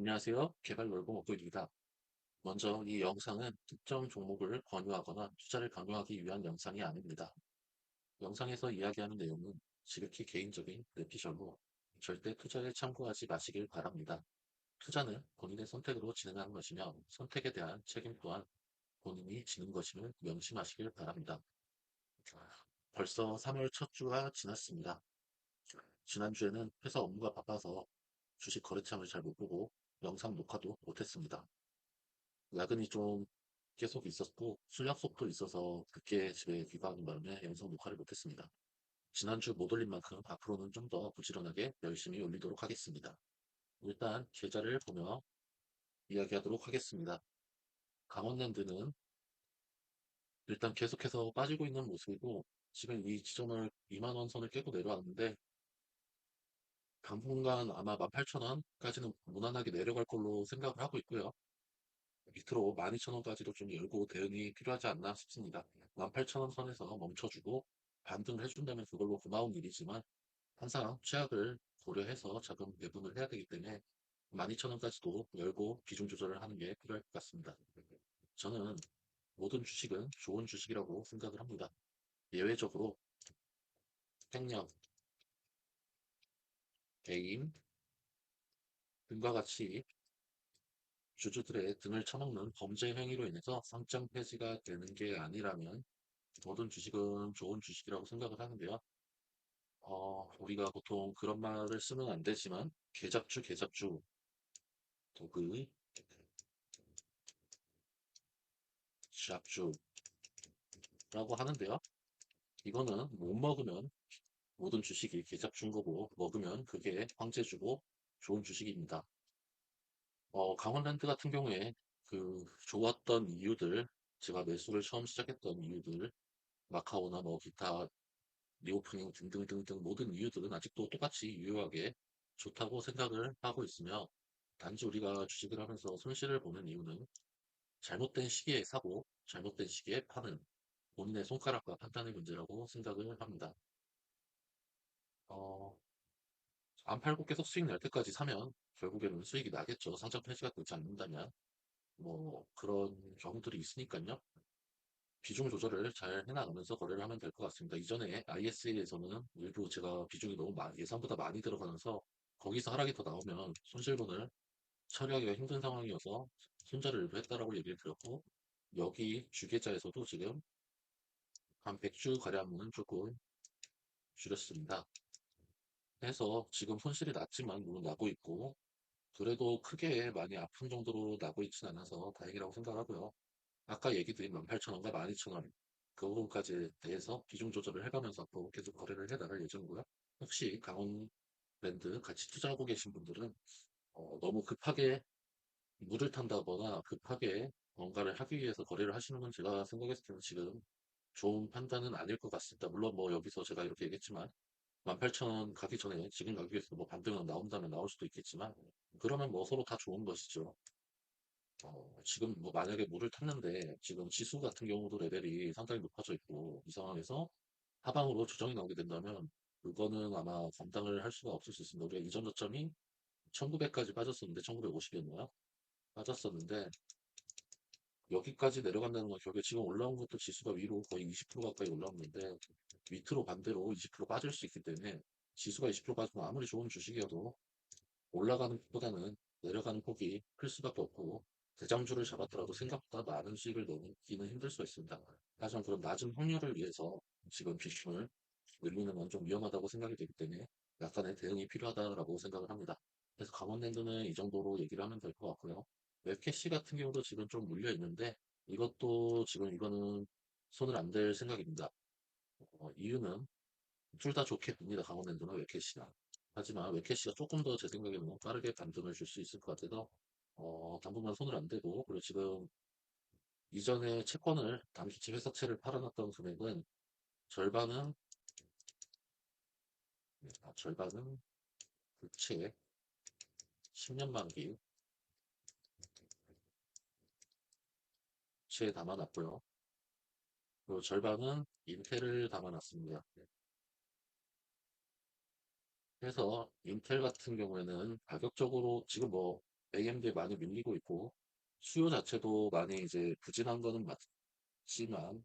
안녕하세요. 개발 놀고 먹고입니다. 먼저 이 영상은 특정 종목을 권유하거나 투자를 강요하기 위한 영상이 아닙니다. 영상에서 이야기하는 내용은 지극히 개인적인 뇌피셜로 절대 투자에 참고하지 마시길 바랍니다. 투자는 본인의 선택으로 진행하는 것이며 선택에 대한 책임 또한 본인이 지는 것임을 명심하시길 바랍니다. 벌써 3월 첫 주가 지났습니다. 지난주에는 회사 업무가 바빠서 주식 거래창을 잘 못 보고 영상 녹화도 못했습니다. 야근이 좀 계속 있었고 술 약속도 있어서 늦게 집에 귀가하는 바람에 영상 녹화를 못했습니다. 지난주 못 올린 만큼 앞으로는 좀 더 부지런하게 열심히 올리도록 하겠습니다. 일단 계좌를 보며 이야기하도록 하겠습니다. 강원랜드는 일단 계속해서 빠지고 있는 모습이고 지금 이 지점을 2만 원 선을 깨고 내려왔는데 당분간 아마 18,000원까지는 무난하게 내려갈 걸로 생각을 하고 있고요. 밑으로 12,000원까지도 좀 열고 대응이 필요하지 않나 싶습니다. 18,000원 선에서 멈춰주고 반등을 해준다면 그걸로 고마운 일이지만 항상 최악을 고려해서 자금 배분을 해야 되기 때문에 12,000원까지도 열고 비중 조절을 하는 게 필요할 것 같습니다. 저는 모든 주식은 좋은 주식이라고 생각을 합니다. 예외적으로 생명, 개인 등과 같이 주주들의 등을 쳐먹는 범죄 행위로 인해서 상장 폐지가 되는 게 아니라면 모든 주식은 좋은 주식이라고 생각을 하는데요. 우리가 보통 그런 말을 쓰면 안 되지만 계잡주 도그, 잡주라고 하는데요. 이거는 못 먹으면 모든 주식이 계잡주인 거고 먹으면 그게 황제주고 좋은 주식입니다. 강원랜드 같은 경우에 그 좋았던 이유들, 제가 매수를 처음 시작했던 이유들, 마카오나 뭐 기타 리오프닝 등등등등 모든 이유들은 아직도 똑같이 유효하게 좋다고 생각을 하고 있으며 단지 우리가 주식을 하면서 손실을 보는 이유는 잘못된 시기에 사고 잘못된 시기에 파는 본인의 손가락과 판단의 문제라고 생각을 합니다. 어, 안 팔고 계속 수익 날 때까지 사면 결국에는 수익이 나겠죠. 상장 폐지가 되지 않는다면 뭐 그런 경우들이 있으니까요. 비중 조절을 잘 해나가면서 거래를 하면 될 것 같습니다. 이전에 IS에서는 일부 제가 비중이 너무 예상보다 많이 들어가면서 거기서 하락이 더 나오면 손실분을 처리하기가 힘든 상황이어서 손절을 일부 했다라고 얘기를 드렸고 여기 주계좌에서도 지금 한 100주 가량은 조금 줄였습니다. 해서 지금 손실이 났지만 물론 나고 있고 그래도 크게 많이 아픈 정도로 나고 있진 않아서 다행이라고 생각하고요. 아까 얘기 드린 18,000원과 12,000원 그 부분까지 대해서 비중 조절을 해가면서 앞으로 계속 거래를 해나갈 예정이고요. 혹시 강원랜드 같이 투자하고 계신 분들은 너무 급하게 물을 탄다거나 급하게 뭔가를 하기 위해서 거래를 하시는 건 제가 생각했을 때는 지금 좋은 판단은 아닐 것 같습니다. 물론 뭐 여기서 제가 이렇게 얘기했지만 18,000원 가기 전에 지금 가격에서 뭐 반등은 나온다면 나올 수도 있겠지만 그러면 뭐 서로 다 좋은 것이죠. 지금 뭐 만약에 물을 탔는데 지금 지수 같은 경우도 레벨이 상당히 높아져 있고 이 상황에서 하방으로 조정이 나오게 된다면 그거는 아마 감당을 할 수가 없을 수 있습니다. 우리가 이전 저점이 1900까지 빠졌었는데 1950이었나요? 빠졌었는데 여기까지 내려간다는 건 결국에 지금 올라온 것도 지수가 위로 거의 20% 가까이 올라왔는데 밑으로 반대로 20% 빠질 수 있기 때문에 지수가 20% 빠지면 아무리 좋은 주식이어도 올라가는 폭보다는 내려가는 폭이 클 수밖에 없고 대장주를 잡았더라도 생각보다 많은 수익을 내기는 힘들 수가 있습니다. 하지만 그런 낮은 확률을 위해서 지금 비중을 늘리는 건 좀 위험하다고 생각이 되기 때문에 약간의 대응이 필요하다라고 생각을 합니다. 그래서 강원랜드는 이 정도로 얘기를 하면 될 것 같고요. 웹캐시 같은 경우도 지금 좀 물려 있는데 이것도 지금 이거는 손을 안 댈 생각입니다. 이유는 둘 다 좋게 봅니다. 강원랜드나 웹캐시나. 하지만 웹캐시가 조금 더 제 생각에는 빠르게 반등을 줄 수 있을 것 같아서 당분간 손을 안 대고 그리고 지금 이전에 채권을 단기치 회사채를 팔아놨던 금액은 절반은 절반은 부채 10년 만기 부채에 담아놨고요. 그리고 절반은 인텔을 담아놨습니다. 그래서 인텔 같은 경우에는 가격적으로 지금 뭐 AMD에 많이 밀리고 있고 수요 자체도 많이 이제 부진한 거는 맞지만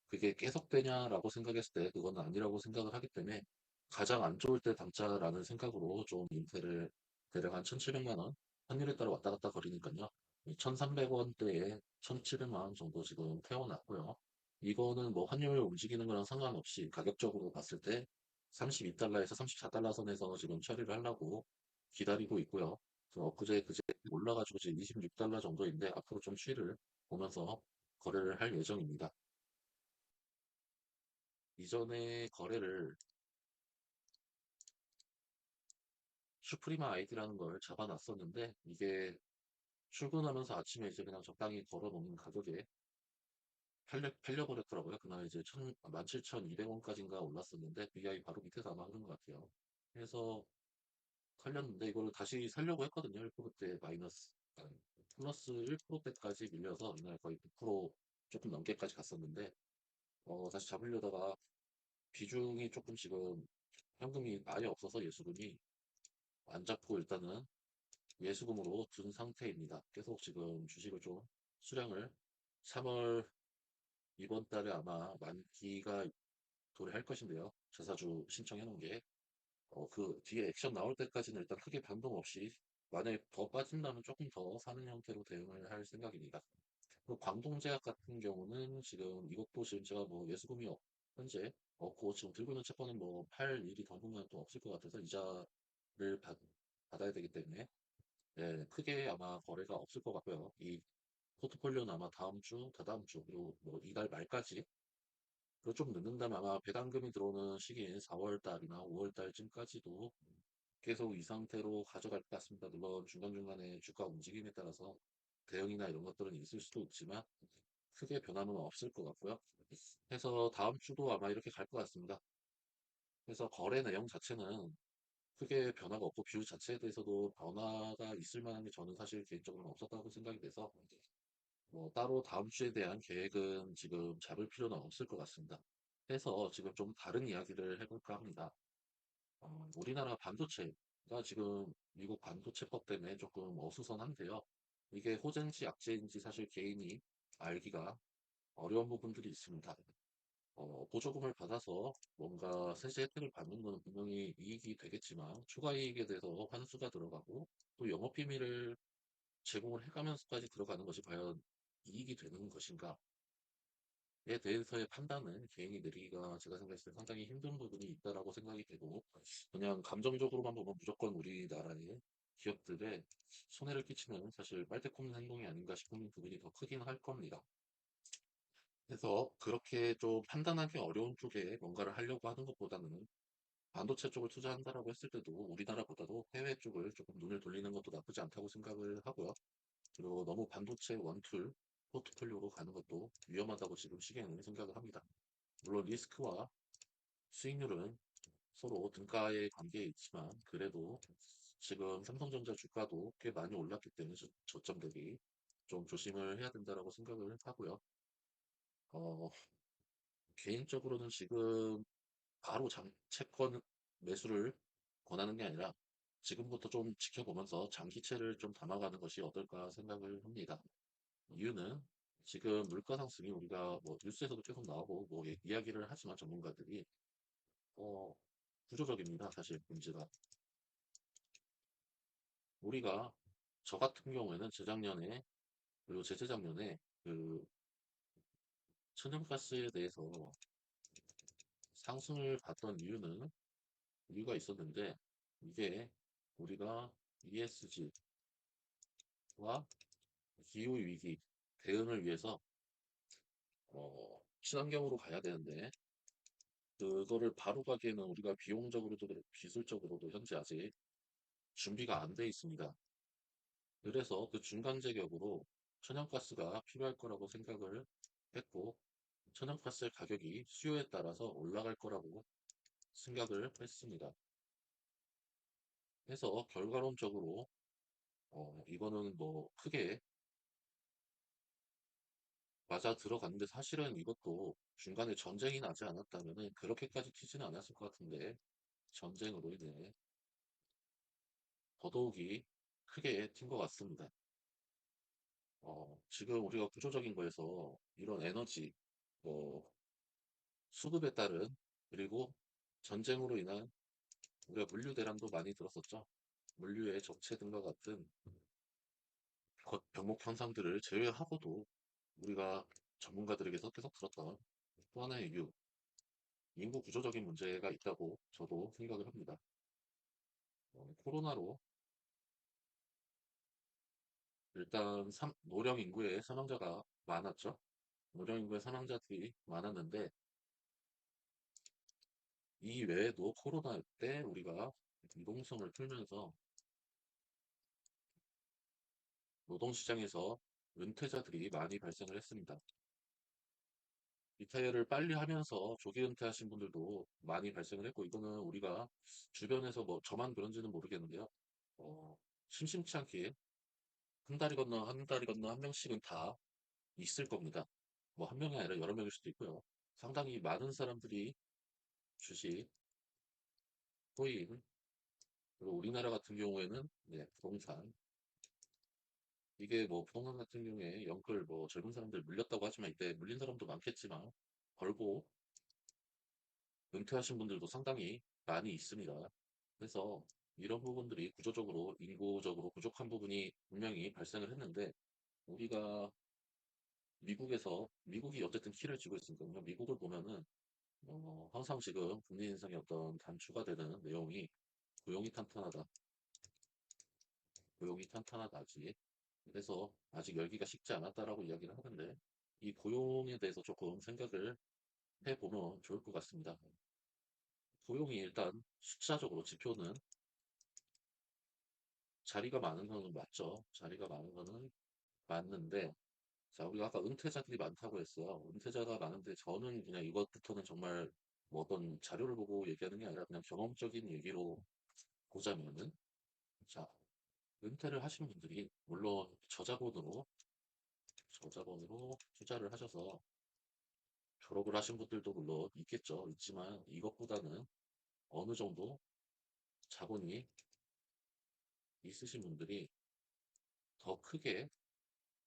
그게 계속되냐라고 생각했을 때 그거는 아니라고 생각을 하기 때문에 가장 안 좋을 때 담자라는 생각으로 좀 인텔을 대략 한 1,700만 원 환율에 따라 왔다 갔다 거리니까요. 1,300원대에 1,700만 원 정도 지금 태워놨고요. 이거는 뭐 환율 움직이는 거랑 상관없이 가격적으로 봤을 때 32달러에서 34달러 선에서 지금 처리를 하려고 기다리고 있고요. 그제 올라가지고 지금 26달러 정도인데 앞으로 좀 추이를 보면서 거래를 할 예정입니다. 이전에 거래를 슈프리마 아이디라는 걸 잡아놨었는데 이게 출근하면서 아침에 이제 그냥 적당히 걸어놓는 가격에 팔려버렸더라고요. 그날 이제 17,200원까지인가 올랐었는데 VI 바로 밑에서 아마 그런 것 같아요. 그래서 살렸는데 이거를 다시 살려고 했거든요. 1%대 마이너스, 플러스 1%대까지 밀려서 이날 거의 9% 조금 넘게까지 갔었는데 다시 잡으려다가 비중이 조금 지금 현금이 아예 없어서 예수금이 안 잡고 일단은 예수금으로 둔 상태입니다. 계속 지금 주식을 좀 수량을 3월 이번 달에 아마 만기가 도래할 것인데요. 자사주 신청해 놓은 게. 그 뒤에 액션 나올 때까지는 일단 크게 변동 없이 만약에 더 빠진다면 조금 더 사는 형태로 대응을 할 생각입니다. 그 광동제약 같은 경우는 지금 이것도 지금 제가 뭐 예수금이 현재 없고 지금 들고 있는 채권은 뭐 팔 일이 당분간 또 없을 것 같아서 이자를 받아야 되기 때문에 예, 크게 아마 거래가 없을 것 같고요. 이 포트폴리오는 아마 다음 주, 다다음 주, 그리고 뭐 이달 말까지, 그리고 좀 늦는다면 아마 배당금이 들어오는 시기인 4월 달이나 5월 달쯤까지도 계속 이 상태로 가져갈 것 같습니다. 물론 중간중간에 주가 움직임에 따라서 대응이나 이런 것들은 있을 수도 있지만 크게 변화는 없을 것 같고요. 해서 다음 주도 아마 이렇게 갈 것 같습니다. 그래서 거래 내용 자체는 크게 변화가 없고 뷰 자체에 대해서도 변화가 있을 만한 게 저는 사실 개인적으로는 없었다고 생각이 돼서 뭐 따로 다음 주에 대한 계획은 지금 잡을 필요는 없을 것 같습니다. 해서 지금 좀 다른 이야기를 해볼까 합니다. 우리나라 반도체가 지금 미국 반도체법 때문에 조금 어수선한데요. 이게 호재인지 악재인지 사실 개인이 알기가 어려운 부분들이 있습니다. 보조금을 받아서 뭔가 세제 혜택을 받는 것은 분명히 이익이 되겠지만 추가 이익에 대해서 환수가 들어가고 또 영업 비밀을 제공을 해가면서까지 들어가는 것이 과연 이익이 되는 것인가에 대해서의 판단은 개인이 내리기가 제가 생각했을 때 상당히 힘든 부분이 있다라고 생각이 되고 그냥 감정적으로만 보면 무조건 우리나라의 기업들에 손해를 끼치는 사실 빨대 꼽는 행동이 아닌가 싶은 부분이 더 크긴 할 겁니다. 그래서 그렇게 좀 판단하기 어려운 쪽에 뭔가를 하려고 하는 것보다는 반도체 쪽을 투자한다라고 했을 때도 우리나라보다도 해외 쪽을 조금 눈을 돌리는 것도 나쁘지 않다고 생각을 하고요. 그리고 너무 반도체 원툴 포트폴리오로 가는 것도 위험하다고 지금 시기에는 생각을 합니다. 물론 리스크와 수익률은 서로 등가의 관계에 있지만 그래도 지금 삼성전자 주가도 꽤 많이 올랐기 때문에 저점 대비 좀 조심을 해야 된다라고 생각을 하고요. 어, 개인적으로는 지금 바로 채권 매수를 권하는 게 아니라 지금부터 좀 지켜보면서 장기채를 좀 담아가는 것이 어떨까 생각을 합니다. 이유는 지금 물가 상승이 우리가 뭐 뉴스에서도 계속 나오고 뭐 이야기를 하지만 전문가들이 어, 구조적입니다. 사실 문제가 우리가 저 같은 경우에는 재작년에 그리고 재재작년에 그 천연가스에 대해서 상승을 봤던 이유가 있었는데 이게 우리가 ESG와 기후위기 대응을 위해서 친환경으로 가야 되는데 그거를 바로 가기에는 우리가 비용적으로도 그렇고 기술적으로도 현재 아직 준비가 안 돼 있습니다. 그래서 그 중간 재격으로 천연가스가 필요할 거라고 생각을 했고 천연가스의 가격이 수요에 따라서 올라갈 거라고 생각을 했습니다. 해서 결과론적으로 이거는 뭐 크게 맞아 들어갔는데 사실은 이것도 중간에 전쟁이 나지 않았다면은 그렇게까지 튀지는 않았을 것 같은데 전쟁으로 인해 더더욱이 크게 튄 것 같습니다. 지금 우리가 구조적인 거에서 이런 에너지, 뭐, 수급에 따른, 그리고 전쟁으로 인한 우리가 물류 대란도 많이 들었었죠. 물류의 적체 등과 같은 병목 현상들을 제외하고도 우리가 전문가들에게서 계속 들었던 또 하나의 이유, 인구 구조적인 문제가 있다고 저도 생각을 합니다. 코로나로 일단 노령 인구의 사망자가 많았죠. 노령 인구의 사망자들이 많았는데 이 외에도 코로나 때 우리가 유동성을 풀면서 노동시장에서 은퇴자들이 많이 발생을 했습니다. 리타이어를 빨리 하면서 조기 은퇴하신 분들도 많이 발생을 했고, 이거는 우리가 주변에서 뭐 저만 그런지는 모르겠는데요. 어, 심심치 않게 한 달이 건너 한 달이 건너 한 명씩은 다 있을 겁니다. 뭐 한 명이 아니라 여러 명일 수도 있고요. 상당히 많은 사람들이 주식, 코인, 그리고 우리나라 같은 경우에는 네, 부동산, 이게 뭐 부동산 같은 경우에 영끌 뭐 젊은 사람들 물렸다고 하지만 이때 물린 사람도 많겠지만 벌고 은퇴하신 분들도 상당히 많이 있습니다. 그래서 이런 부분들이 구조적으로 인구적으로 부족한 부분이 분명히 발생을 했는데 우리가 미국이 어쨌든 키를 쥐고 있으니까요. 미국을 보면은 항상 지금 금리 인상의 어떤 단추가 되는 내용이 고용이 탄탄하다, 고용이 탄탄하다 아직. 그래서 아직 열기가 식지 않았다라고 이야기를 하는데 이 고용에 대해서 조금 생각을 해보면 좋을 것 같습니다. 고용이 일단 숫자적으로 지표는 자리가 많은 거는 맞죠. 자리가 많은 거는 맞는데 자, 우리가 아까 은퇴자들이 많다고 했어요. 은퇴자가 많은데 저는 그냥 이것부터는 정말 뭐 어떤 자료를 보고 얘기하는 게 아니라 그냥 경험적인 얘기로 보자면은 자, 은퇴를 하신 분들이 물론 저자본으로 투자를 하셔서 졸업을 하신 분들도 물론 있겠죠. 있지만 이것보다는 어느 정도 자본이 있으신 분들이 더 크게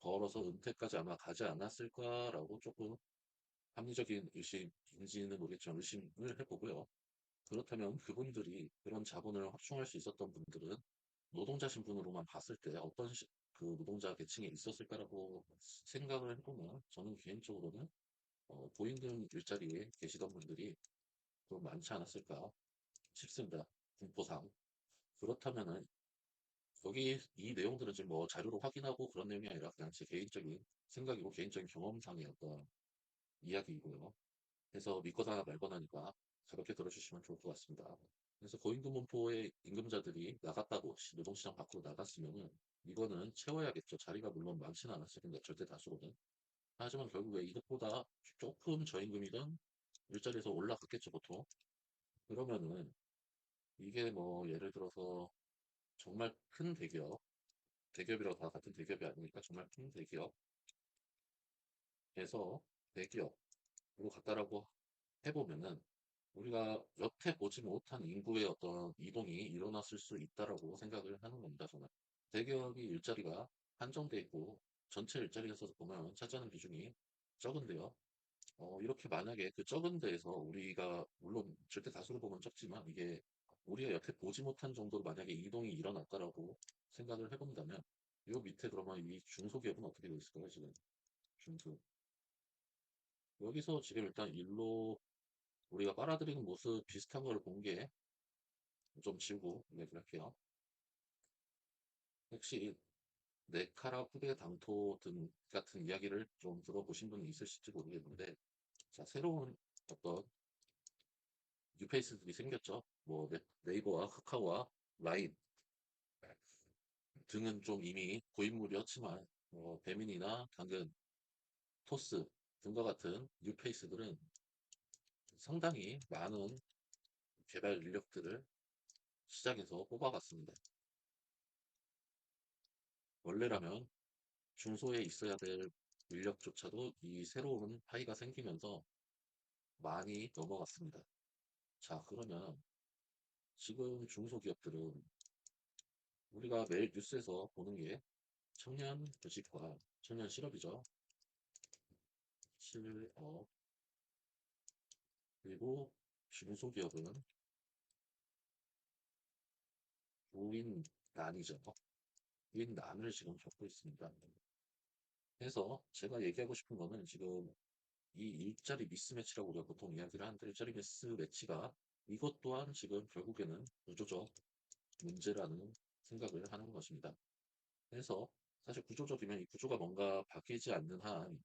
벌어서 은퇴까지 아마 가지 않았을까라고 조금 합리적인 의심인지는 모르겠지만 의심을 해보고요. 그렇다면 그분들이 그런 자본을 확충할 수 있었던 분들은 노동자 신분으로만 봤을 때 어떤 그 노동자 계층에 있었을까라고 생각을 해보면 저는 개인적으로는 고임금 일자리에 계시던 분들이 좀 많지 않았을까 싶습니다. 분포상. 그렇다면은 여기 이 내용들은 지금 뭐 자료로 확인하고 그런 내용이 아니라 그냥 제 개인적인 생각이고 개인적인 경험상의 어떤 이야기이고요. 그래서 믿거나 말거나니까 가볍게 들어주시면 좋을 것 같습니다. 그래서 고임금분포의 임금자들이 나갔다고 노동시장 밖으로 나갔으면은 이거는 채워야겠죠. 자리가 물론 많지는 않았을 텐데 절대 다수로는. 하지만 결국에 이것보다 조금 저임금이든 일자리에서 올라갔겠죠 보통. 그러면은 이게 뭐 예를 들어서 정말 큰 대기업이라고 다 같은 대기업이 아니니까 정말 큰 대기업에서 대기업으로 갔다라고 해보면은 우리가 여태 보지 못한 인구의 어떤 이동이 일어났을 수 있다라고 생각을 하는 겁니다, 저는. 대기업이 일자리가 한정돼 있고 전체 일자리에서 보면 차지하는 비중이 적은데요. 이렇게 만약에 그 적은 데에서 우리가 물론 절대 다수로 보면 적지만 이게 우리가 여태 보지 못한 정도로 만약에 이동이 일어났다라고 생각을 해본다면 요 밑에 그러면 이 중소기업은 어떻게 되어 있을까요, 지금? 중소. 여기서 지금 일단 일로 우리가 빨아들이는 모습 비슷한 걸 본 게 좀 지우고 얘기를 할게요. 혹시 네카라 후대 당토 등 같은 이야기를 좀 들어보신 분이 있으실지 모르겠는데 자 새로운 어떤 뉴페이스들이 생겼죠. 뭐 네이버와 카카오와 라인 등은 좀 이미 고인물이었지만 배민이나 당근, 토스 등과 같은 뉴페이스들은 상당히 많은 개발 인력들을 시장에서 뽑아갔습니다. 원래라면 중소에 있어야 될 인력조차도 이 새로운 파이가 생기면서 많이 넘어갔습니다. 자, 그러면 지금 중소기업들은 우리가 매일 뉴스에서 보는 게 청년 부직과 청년 실업이죠. 실업. 그리고 중소기업은 고인난이죠. 고인난을 지금 겪고 있습니다. 그래서 제가 얘기하고 싶은 거는 지금 이 일자리 미스매치라고 우리가 보통 이야기를 하는데 일자리 미스매치가 이것 또한 지금 결국에는 구조적 문제라는 생각을 하는 것입니다. 그래서 사실 구조적이면 이 구조가 뭔가 바뀌지 않는 한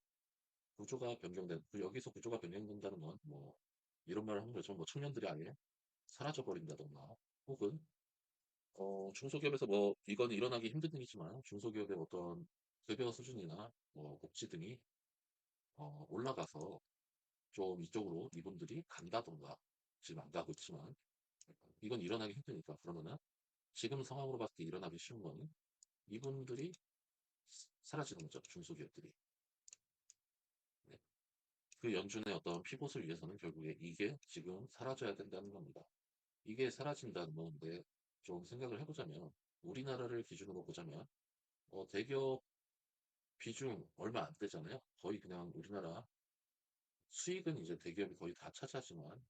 구조가 변경된, 여기서 구조가 변경된다는 건 뭐 이런 말을 하는 거죠. 뭐 청년들이 아예 사라져 버린다던가 혹은 중소기업에서 뭐 이건 일어나기 힘든 일이지만 중소기업의 어떤 급여 수준이나 뭐 복지 등이 올라가서 좀 이쪽으로 이분들이 간다던가 지금 안 가고 있지만 이건 일어나기 힘드니까 그러면은 지금 상황으로 봤을 때 일어나기 쉬운 거는 이분들이 사라지는 거죠. 중소기업들이. 네. 그 연준의 어떤 피봇을 위해서는 결국에 이게 지금 사라져야 된다는 겁니다. 이게 사라진다는 건데 좀 생각을 해보자면 우리나라를 기준으로 보자면 대기업 비중 얼마 안 되잖아요. 거의 그냥 우리나라 수익은 이제 대기업이 거의 다 차지하지만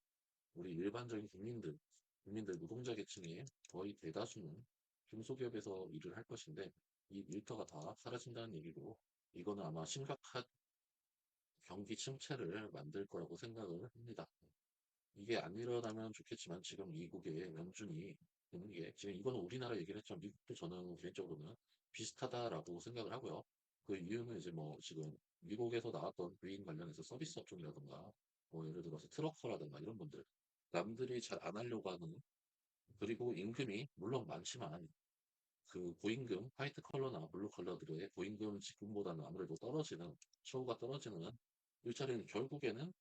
우리 일반적인 국민들 노동자 계층의 거의 대다수는 중소기업에서 일을 할 것인데 이 일터가 다 사라진다는 얘기고 이거는 아마 심각한 경기 침체를 만들 거라고 생각을 합니다. 이게 안 일어나면 좋겠지만 지금 미국의 연준이 되는 게 지금 이거는 우리나라 얘기를 했지만 미국도 저는 개인적으로는 비슷하다라고 생각을 하고요. 그 이유는 이제 뭐 지금 미국에서 나왔던 그인 관련해서 서비스 업종이라든가 뭐 예를 들어서 트럭커라든가 이런 분들 남들이 잘 안 하려고 하는 그리고 임금이 물론 많지만 그 고임금 화이트 컬러나 블루 컬러들의 고임금 직급보다는 아무래도 떨어지는 처우가 떨어지는 일자리는 결국에는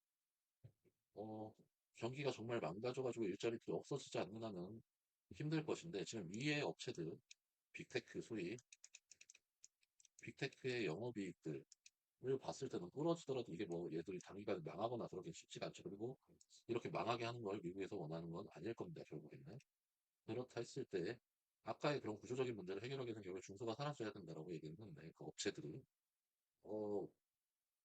어, 경기가 정말 망가져가지고 일자리들이 없어지지 않는 한은 힘들 것인데 지금 위의 업체들 빅테크 소위 빅테크의 영업이익들을 봤을 때는 부러지더라도 이게 뭐 얘들이 단기간에 망하거나 그러긴 쉽지가 않죠. 그리고 이렇게 망하게 하는 걸 미국에서 원하는 건 아닐 겁니다. 결국에는. 그렇다 했을 때 아까의 그런 구조적인 문제를 해결하기 위해서는 결국 중소가 사라져야 된다라고 얘기를 했는데 그 업체들이 어,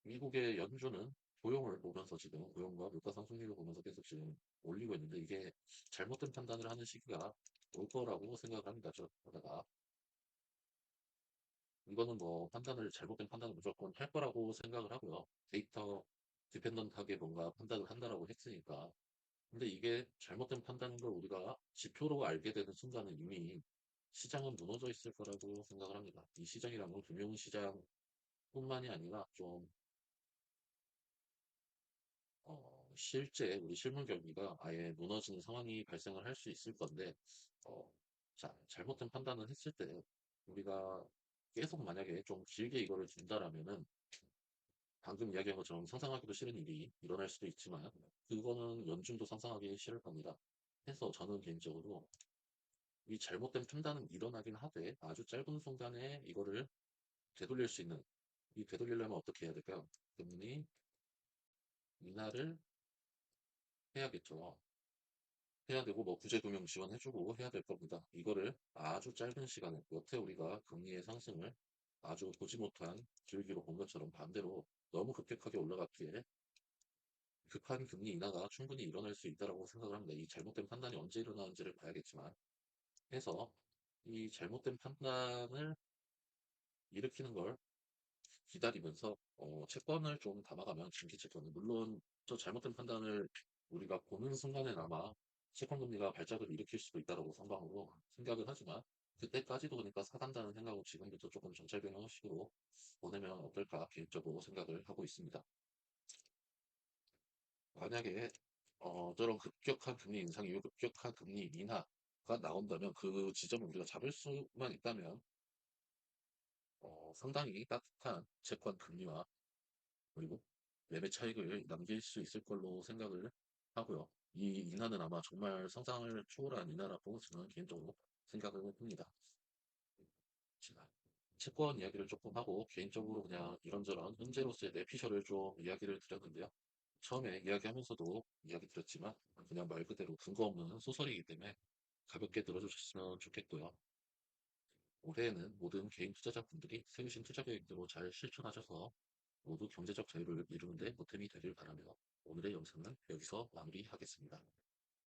미국의 연준은 고용을 보면서 지금 고용과 물가 상승률을 보면서 계속 지금 올리고 있는데 이게 잘못된 판단을 하는 시기가 올 거라고 생각을 합니다. 저다가 이거는 뭐 판단을 잘못된 판단을 무조건 할 거라고 생각을 하고요. 데이터 디펜던트하게 뭔가 판단을 한다라고 했으니까. 근데 이게 잘못된 판단인 걸 우리가 지표로 알게 되는 순간은 이미 시장은 무너져 있을 거라고 생각을 합니다. 이 시장이란 건 금융시장뿐만이 아니라 좀 실제 우리 실물 경기가 아예 무너지는 상황이 발생을 할 수 있을 건데, 어, 잘못된 판단을 했을 때, 우리가 계속 만약에 좀 길게 이거를 둔다라면은, 방금 이야기한 것처럼 상상하기도 싫은 일이 일어날 수도 있지만, 그거는 연준도 상상하기 싫을 겁니다. 해서 저는 개인적으로 이 잘못된 판단은 일어나긴 하되, 아주 짧은 순간에 이거를 되돌릴 수 있는, 이 되돌리려면 어떻게 해야 될까요? 금리 인하를 해야겠죠. 해야 되고 뭐 구제금융 지원해주고 해야 될 겁니다. 이거를 아주 짧은 시간에 여태 우리가 금리의 상승을 아주 보지 못한 기울기로 본 것처럼 반대로 너무 급격하게 올라갔기에 급한 금리 인하가 충분히 일어날 수 있다고 생각을 합니다. 이 잘못된 판단이 언제 일어나는지를 봐야겠지만 해서 이 잘못된 판단을 일으키는 걸 기다리면서 채권을 좀 담아가면 장기 채권을 물론 저 잘못된 판단을 우리가 보는 순간에나마 채권 금리가 발작을 일으킬 수도 있다고 선방으로 생각을 하지만 그때까지도 그러니까 사간다는 생각으로 지금부터 조금 정찰 변형식으로 보내면 어떨까 개인적으로 생각을 하고 있습니다. 만약에 저런 급격한 금리 인상 이후 급격한 금리 인하가 나온다면 그 지점을 우리가 잡을 수만 있다면 상당히 따뜻한 채권 금리와 그리고 랩의 차익을 남길 수 있을 걸로 생각을 하고요. 이 인하는 아마 정말 상상을 초월한 인하라고 저는 개인적으로 생각을 합니다. 제가 채권 이야기를 조금 하고 개인적으로 그냥 이런저런 현재로서의 내피셜을 좀 이야기를 드렸는데요. 처음에 이야기하면서도 이야기 드렸지만 그냥 말 그대로 근거 없는 소설이기 때문에 가볍게 들어주셨으면 좋겠고요. 올해에는 모든 개인 투자자분들이 세우신 투자 계획대로 잘 실천하셔서 모두 경제적 자유를 이루는 데 보탬이 되길 바라며 오늘의 영상은 여기서 마무리하겠습니다.